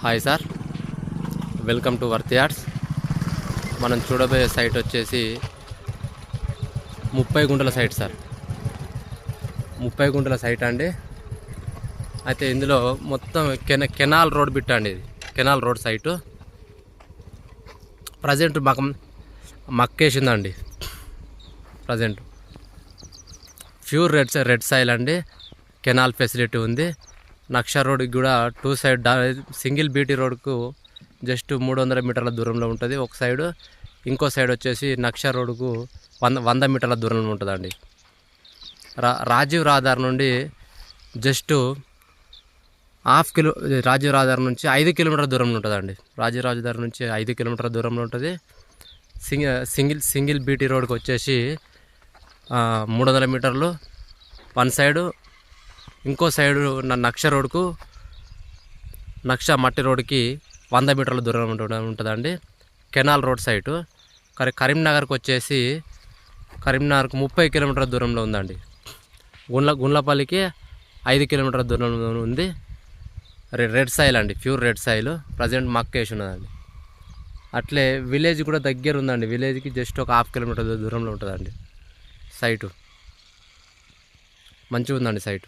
Hi sir, welcome to worth yards. మనం చూడబోయే site వచ్చేసి 30 గుంటల సైట్ సార్. 30 గుంటల సైట్ అండి. అయితే ఇందులో మొత్తం కెనాల్ రోడ్ బిట్ అండి. ఇది కెనాల్ రోడ్ సైటు. ప్రజెంట్ మక్కేసిందండి. ప్రజెంట్ ప్యూర్ రెడ్ సాయిల్ అండి. కెనాల్ ఫెసిలిటీ ఉంది. నక్ష రోడ్కి కూడా 2 సైడ్ సింగిల్ బీటీ రోడ్కు జస్ట్ 300 మీటర్ల దూరంలో ఉంటుంది ఒక సైడు. ఇంకో సైడ్ వచ్చేసి నక్ష రోడ్కు 100 మీటర్ల దూరంలో ఉంటుందండి. రాజీవ్ రహదారి నుండి జస్ట్ రాజీవ్ రహదారి నుంచి 5 కిలోమీటర్ల దూరంలో ఉంటుందండి. రాజీవ్ రహదారి నుంచి 5 కిలోమీటర్ల దూరంలో ఉంటుంది. సింగిల్ బీటీ రోడ్కి వచ్చేసి 300 మీటర్లు వన్ సైడు. ఇంకో సైడు నక్ష రోడ్కు నక్ష మట్టి రోడ్కి 100 మీటర్ల దూరం ఉంటుందండి. Canal road site. కరీంనగర్కి వచ్చేసి కరీంనగర్కు 30 కిలోమీటర్ల దూరంలో ఉందండి. గుండ్లపల్లికి 5 కిలోమీటర్ల దూరంలో ఉంది. రెడ్ సాయిల్ అండి, ప్యూర్ రెడ్ సాయిల్. ప్రజెంట్ మక్కేసి ఉన్నదండి. అట్లే విలేజ్ కూడా దగ్గర ఉందండి. విలేజ్కి జస్ట్ ఒక 1/2 కిలోమీటర్ దూరంలో ఉంటుందండి సైటు. మంచిగా ఉందండి సైటు.